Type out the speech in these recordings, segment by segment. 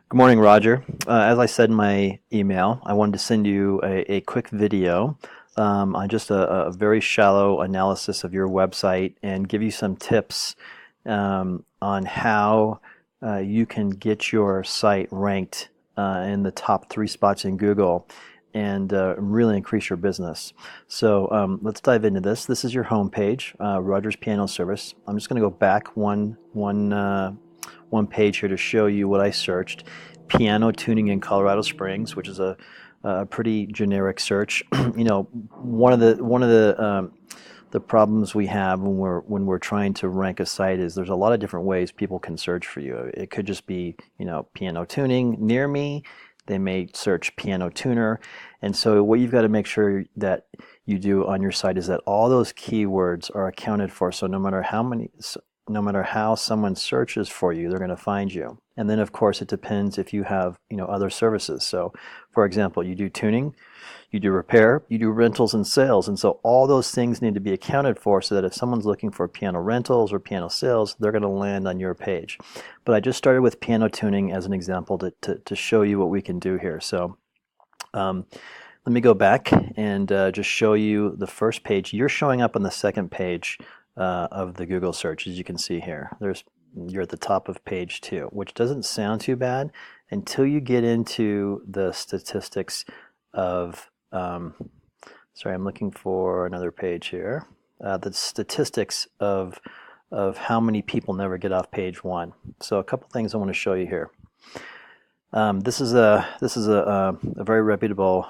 Good morning, Roger. As I said in my email, I wanted to send you a quick video on just a very shallow analysis of your website and give you some tips on how you can get your site ranked in the top three spots in Google and really increase your business. So let's dive into this. This is your homepage, Rogers Piano Service. I'm just going to go back one page here to show you what I searched. Piano tuning in Colorado Springs, which is a pretty generic search. One of the problems we have when we're trying to rank a site is there's a lot of different ways people can search for you. It could just be, piano tuning near me. They may search piano tuner. And so what you've got to make sure that you do on your site is that all those keywords are accounted for. So no matter how someone searches for you, they're going to find you. And then, of course, it depends if you have, other services. So, for example, you do tuning, you do repair, you do rentals and sales. And so all those things need to be accounted for so that if someone's looking for piano rentals or piano sales, they're going to land on your page. But I just started with piano tuning as an example to show you what we can do here. So let me go back and just show you the first page. You're showing up on the second page of the Google search, as you can see here. You're at the top of page 2, which doesn't sound too bad until you get into the statistics of, sorry, I'm looking for another page here. The statistics of how many people never get off page 1. So a couple things I want to show you here. This is a very reputable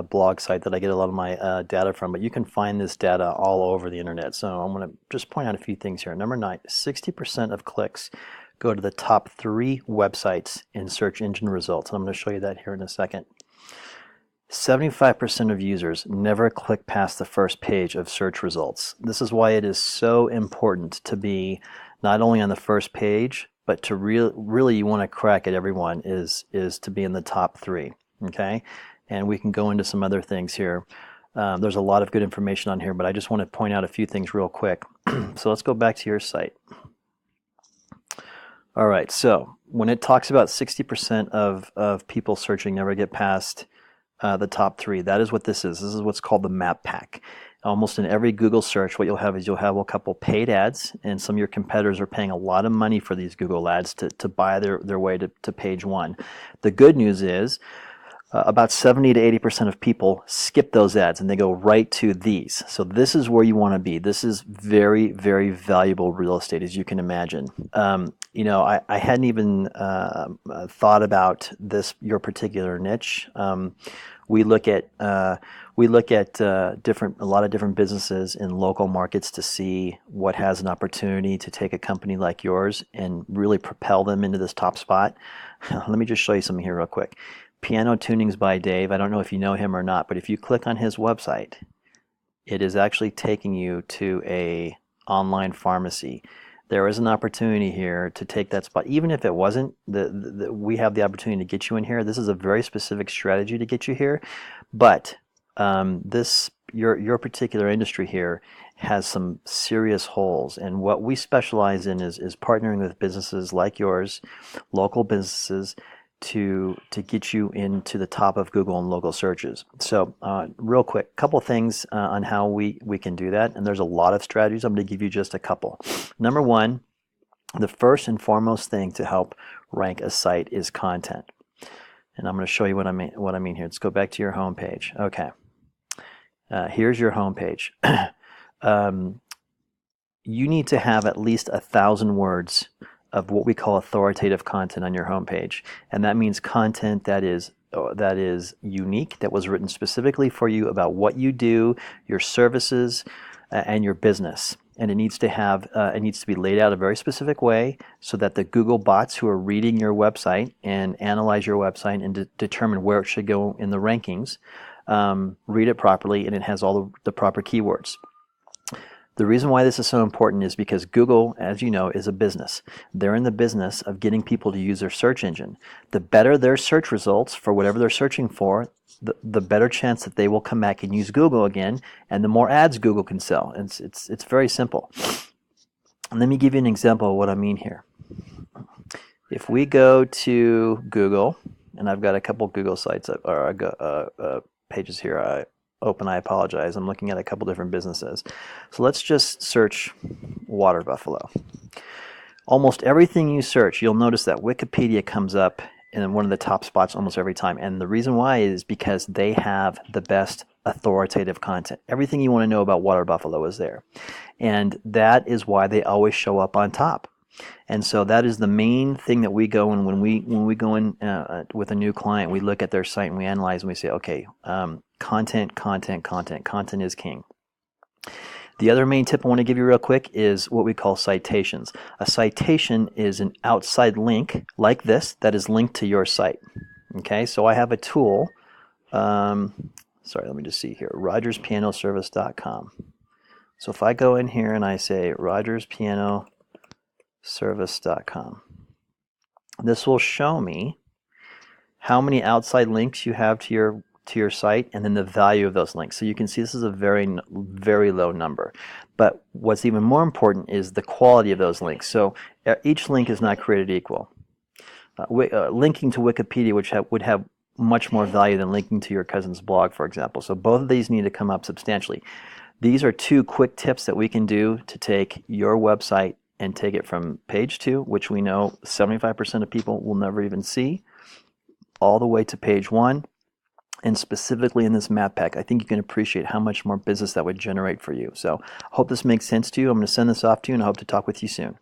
blog site that I get a lot of my data from, but you can find this data all over the internet. So I'm going to just point out a few things here. Number 9, 60% of clicks go to the top 3 websites in search engine results. And I'm going to show you that here in a second. 75% of users never click past the first page of search results. This is why it is so important to be not only on the first page, but to really you want to crack at everyone is to be in the top 3, okay? And we can go into some other things here. There's a lot of good information on here, but I just want to point out a few things real quick. So let's go back to your site. All right, so when it talks about 60% of people searching never get past the top 3, that is what this is. This is what's called the map pack. Almost in every Google search, what you'll have is you'll have a couple paid ads, and some of your competitors are paying a lot of money for these Google ads to buy their way to page 1. The good news is about 70 to 80% of people skip those ads and they go right to these. So this is where you want to be. This is very, very valuable real estate, as you can imagine. I hadn't even thought about your particular niche. We look at a lot of different businesses in local markets to see what has an opportunity to take a company like yours and really propel them into this top spot. Let me just show you something here real quick. Piano Tunings by Dave. I don't know if you know him or not, but if you click on his website, it is actually taking you to a online pharmacy. There is an opportunity here to take that spot. Even if it wasn't, we have the opportunity to get you in here. This is a very specific strategy to get you here, but your particular industry here has some serious holes, and what we specialize in is partnering with businesses like yours, local businesses, to get you into the top of Google and local searches. So real quick, couple things on how we can do that, and there's a lot of strategies. I'm going to give you just a couple. Number 1, the first and foremost thing to help rank a site is content. And I'm going to show you what I mean here. Let's go back to your home page. Okay. Here's your home page. You need to have at least 1,000 words of what we call authoritative content on your homepage, and that means content that is unique, that was written specifically for you about what you do, your services, and your business. And it needs to be laid out a very specific way so that the Google bots who are reading your website and analyze your website and determine where it should go in the rankings read it properly, and it has all the proper keywords. The reason why this is so important is because Google, as you know, is a business. They're in the business of getting people to use their search engine. The better their search results for whatever they're searching for, the better chance that they will come back and use Google again, and the more ads Google can sell. It's very simple. And let me give you an example of what I mean here. If we go to Google, and I've got a couple Google sites or pages here open, I apologize. I'm looking at a couple different businesses. So let's just search water buffalo. Almost everything you search, you'll notice that Wikipedia comes up in one of the top spots almost every time. And the reason why is because they have the best authoritative content. Everything you want to know about water buffalo is there. And that is why they always show up on top. And so that is the main thing that we go in when we go in with a new client. We look at their site and we analyze and we say, okay, content is king. The other main tip I want to give you real quick is what we call citations. A citation is an outside link like this that is linked to your site. Okay, so I have a tool. Sorry, let me just see here. RogersPianoService.com. So if I go in here and I say RogersPianoService.com, this will show me how many outside links you have to your site and then the value of those links. So you can see this is a very, very low number. But what's even more important is the quality of those links. So each link is not created equal. Linking to Wikipedia, which would have much more value than linking to your cousin's blog, for example. So both of these need to come up substantially. These are two quick tips that we can do to take your website and take it from page 2, which we know 75% of people will never even see, all the way to page 1. And specifically in this map pack, I think you can appreciate how much more business that would generate for you. So I hope this makes sense to you. I'm going to send this off to you and I hope to talk with you soon.